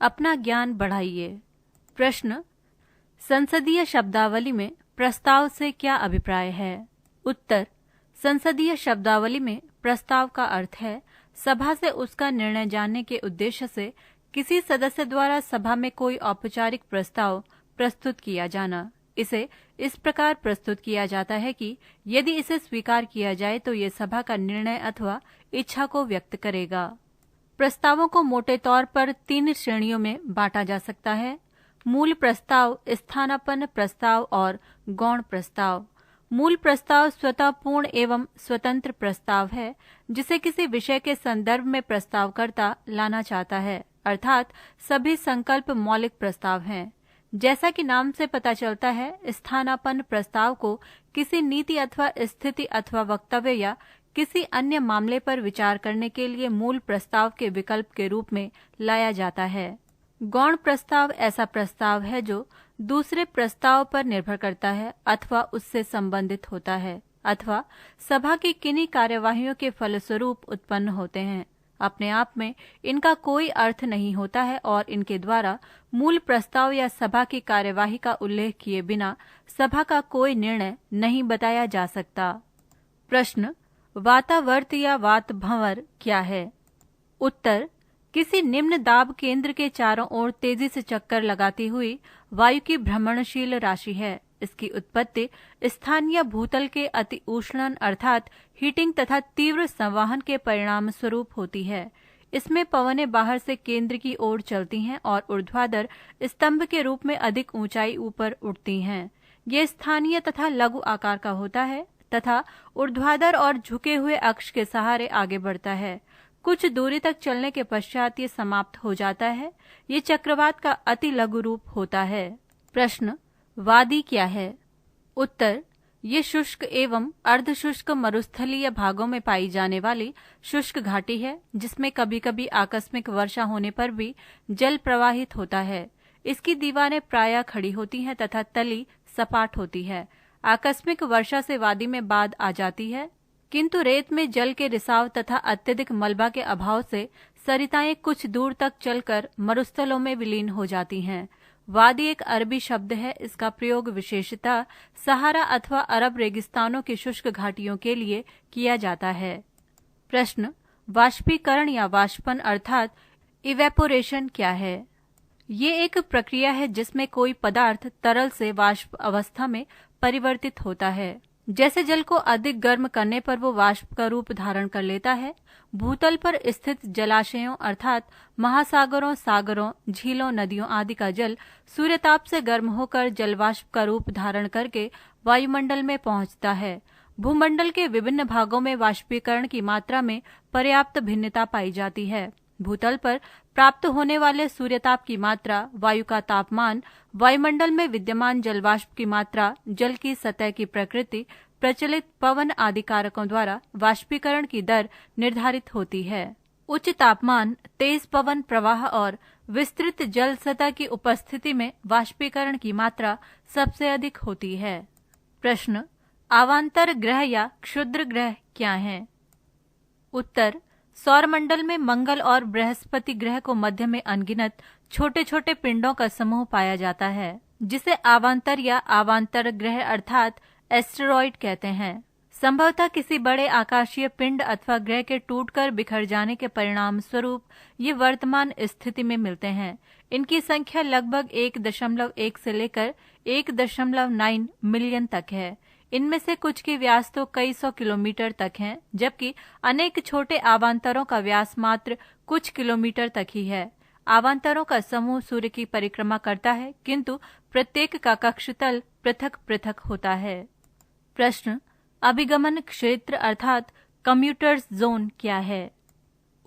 अपना ज्ञान बढ़ाइए। प्रश्न, संसदीय शब्दावली में प्रस्ताव से क्या अभिप्राय है? उत्तर, संसदीय शब्दावली में प्रस्ताव का अर्थ है सभा से उसका निर्णय जानने के उद्देश्य से किसी सदस्य द्वारा सभा में कोई औपचारिक प्रस्ताव प्रस्तुत किया जाना। इसे इस प्रकार प्रस्तुत किया जाता है कि यदि इसे स्वीकार किया जाए तो ये सभा का निर्णय अथवा इच्छा को व्यक्त करेगा। प्रस्तावों को मोटे तौर पर 3 श्रेणियों में बांटा जा सकता है: मूल प्रस्ताव, स्थानापन्न प्रस्ताव और गौण प्रस्ताव। मूल प्रस्ताव स्वतः पूर्ण एवं स्वतंत्र प्रस्ताव है जिसे किसी विषय के संदर्भ में प्रस्तावकर्ता लाना चाहता है, अर्थात सभी संकल्प मौलिक प्रस्ताव हैं। जैसा कि नाम से पता चलता है, स्थानापन्न प्रस्ताव को किसी नीति अथवा स्थिति अथवा वक्तव्य या किसी अन्य मामले पर विचार करने के लिए मूल प्रस्ताव के विकल्प के रूप में लाया जाता है। गौण प्रस्ताव ऐसा प्रस्ताव है जो दूसरे प्रस्ताव पर निर्भर करता है अथवा उससे संबंधित होता है अथवा सभा की किन्हीं कार्यवाहियों के फलस्वरूप उत्पन्न होते हैं। अपने आप में इनका कोई अर्थ नहीं होता है और इनके द्वारा मूल प्रस्ताव या सभा की कार्यवाही का उल्लेख किए बिना सभा का कोई निर्णय नहीं बताया जा सकता। प्रश्न, वातावर्त या वातभंवर क्या है? उत्तर, किसी निम्न दाब केंद्र के चारों ओर तेजी से चक्कर लगाती हुई वायु की भ्रमणशील राशि है। इसकी उत्पत्ति स्थानीय भूतल के अति उष्णन अर्थात हीटिंग तथा तीव्र संवहन के परिणाम स्वरूप होती है। इसमें पवनें बाहर से केंद्र की ओर चलती हैं और ऊर्ध्वाधर स्तंभ के रूप में अधिक ऊंचाई ऊपर उठती हैं। ये स्थानीय तथा लघु आकार का होता है तथा ऊर्ध्वाधर और झुके हुए अक्ष के सहारे आगे बढ़ता है। कुछ दूरी तक चलने के पश्चात ये समाप्त हो जाता है। ये चक्रवात का अति लघु रूप होता है। प्रश्न, वादी क्या है? उत्तर, ये शुष्क एवं अर्धशुष्क मरुस्थलीय भागों में पाई जाने वाली शुष्क घाटी है जिसमें कभी कभी आकस्मिक वर्षा होने पर भी जल प्रवाहित होता है। इसकी दीवारें प्रायः खड़ी होती हैं तथा तली सपाट होती है। आकस्मिक वर्षा से वादी में बाढ़ आ जाती है, किंतु रेत में जल के रिसाव तथा अत्यधिक मलबा के अभाव से सरिताएं कुछ दूर तक चलकर मरुस्थलों में विलीन हो जाती हैं। वादी एक अरबी शब्द है। इसका प्रयोग विशेषतः सहारा अथवा अरब रेगिस्तानों की शुष्क घाटियों के लिए किया जाता है। प्रश्न, वाष्पीकरण या वाष्पन अर्थात इवेपोरेशन क्या है? ये एक प्रक्रिया है जिसमें कोई पदार्थ तरल से वाष्प अवस्था में परिवर्तित होता है। जैसे जल को अधिक गर्म करने पर वो वाष्प का रूप धारण कर लेता है। भूतल पर स्थित जलाशयों अर्थात महासागरों, सागरों, झीलों, नदियों आदि का जल सूर्यताप से गर्म होकर जलवाष्प का रूप धारण करके वायुमंडल में पहुंचता है। भूमंडल के विभिन्न भागों में वाष्पीकरण की मात्रा में पर्याप्त भिन्नता पाई जाती है। भूतल पर प्राप्त होने वाले सूर्यताप की मात्रा, वायु का तापमान, वायुमंडल में विद्यमान जलवाष्प की मात्रा, जल की सतह की प्रकृति, प्रचलित पवन आदि कारकों द्वारा वाष्पीकरण की दर निर्धारित होती है। उच्च तापमान, तेज पवन प्रवाह और विस्तृत जल सतह की उपस्थिति में वाष्पीकरण की मात्रा सबसे अधिक होती है। प्रश्न, अवांतर ग्रह या क्षुद्र ग्रह क्या हैं? उत्तर, सौरमंडल में मंगल और बृहस्पति ग्रह को मध्य में अनगिनत छोटे छोटे पिंडों का समूह पाया जाता है जिसे अवांतर या अवांतर ग्रह अर्थात एस्टेरॉइड कहते हैं। संभवतः किसी बड़े आकाशीय पिंड अथवा ग्रह के टूटकर बिखर जाने के परिणाम स्वरूप ये वर्तमान स्थिति में मिलते हैं। इनकी संख्या लगभग 1.1 से लेकर 1.9 मिलियन तक है। इनमें से कुछ की व्यास तो कई सौ किलोमीटर तक है, जबकि अनेक छोटे अवांतरों का व्यास मात्र कुछ किलोमीटर तक ही है। अवांतरों का समूह सूर्य की परिक्रमा करता है, किंतु प्रत्येक का कक्षतल पृथक पृथक होता है। प्रश्न, अभिगमन क्षेत्र अर्थात कम्यूटर्स जोन क्या है?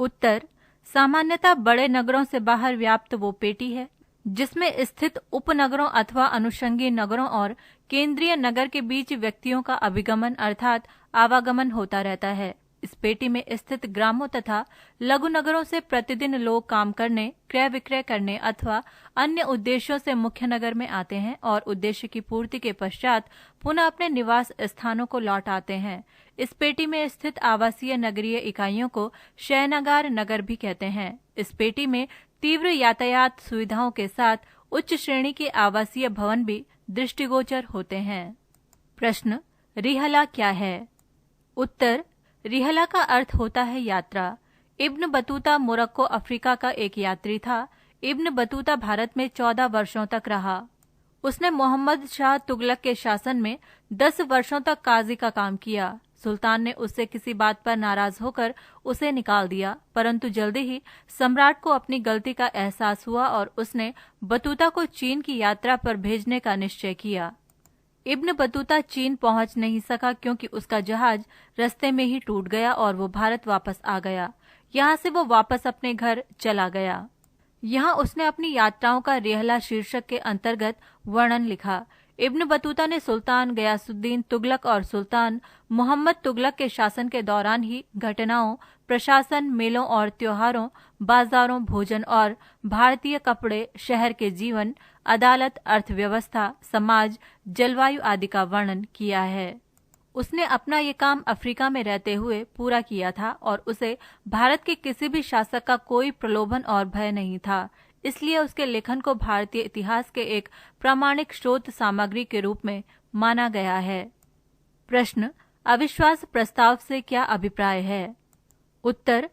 उत्तर, सामान्यतः बड़े नगरों से बाहर व्याप्त वो पेटी है जिसमें स्थित उपनगरों अथवा अनुषंगी नगरों और केंद्रीय नगर के बीच व्यक्तियों का अभिगमन अर्थात आवागमन होता रहता है। इस पेटी में स्थित ग्रामों तथा लघु नगरों से प्रतिदिन लोग काम करने, क्रय विक्रय करने अथवा अन्य उद्देश्यों से मुख्य नगर में आते हैं और उद्देश्य की पूर्ति के पश्चात पुनः अपने निवास स्थानों को लौट आते हैं। इस पेटी में स्थित आवासीय नगरीय इकाइयों को शयनागार नगर भी कहते हैं। इस पेटी में तीव्र यातायात सुविधाओं के साथ उच्च श्रेणी के आवासीय भवन भी दृष्टिगोचर होते हैं। प्रश्न, रिहला क्या है? उत्तर, रिहला का अर्थ होता है यात्रा। इब्न बतूता मोरक्को अफ्रीका का एक यात्री था। इब्न बतूता भारत में 14 वर्षों तक रहा। उसने मोहम्मद शाह तुगलक के शासन में 10 वर्षों तक काजी का काम किया। सुल्तान ने उससे किसी बात पर नाराज होकर उसे निकाल दिया, परंतु जल्दी ही सम्राट को अपनी गलती का एहसास हुआ और उसने बतूता को चीन की यात्रा पर भेजने का निश्चय किया। इब्न बतूता चीन पहुंच नहीं सका क्योंकि उसका जहाज रास्ते में ही टूट गया और वो भारत वापस आ गया। यहाँ से वो वापस अपने घर चला गया। यहाँ उसने अपनी यात्राओं का रिहला शीर्षक के अंतर्गत वर्णन लिखा। इब्न बतूता ने सुल्तान गयासुद्दीन तुगलक और सुल्तान मोहम्मद तुगलक के शासन के दौरान ही घटनाओं, प्रशासन, मेलों और त्योहारों, बाजारों, भोजन और भारतीय कपड़े, शहर के जीवन, अदालत, अर्थव्यवस्था, समाज, जलवायु आदि का वर्णन किया है। उसने अपना ये काम अफ्रीका में रहते हुए पूरा किया था और उसे भारत के किसी भी शासक का कोई प्रलोभन और भय नहीं था। इसलिए उसके लेखन को भारतीय इतिहास के एक प्रामाणिक स्रोत सामग्री के रूप में माना गया है। प्रश्न, अविश्वास प्रस्ताव से क्या अभिप्राय है? उत्तर,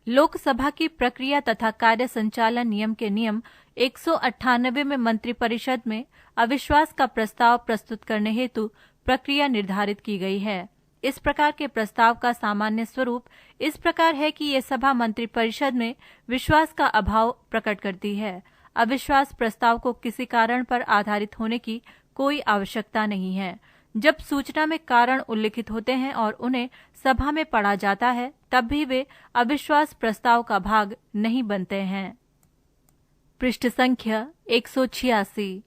लोकसभा की प्रक्रिया तथा कार्य संचालन नियम के नियम 198 में मंत्रिपरिषद में अविश्वास का प्रस्ताव प्रस्तुत करने हेतु प्रक्रिया निर्धारित की गई है। इस प्रकार के प्रस्ताव का सामान्य स्वरूप इस प्रकार है कि ये सभा मंत्रिपरिषद में विश्वास का अभाव प्रकट करती है। अविश्वास प्रस्ताव को किसी कारण पर आधारित होने की कोई आवश्यकता नहीं है। जब सूचना में कारण उल्लिखित होते हैं और उन्हें सभा में पढ़ा जाता है, तब भी वे अविश्वास प्रस्ताव का भाग नहीं बनते हैं। पृष्ठ संख्या 186।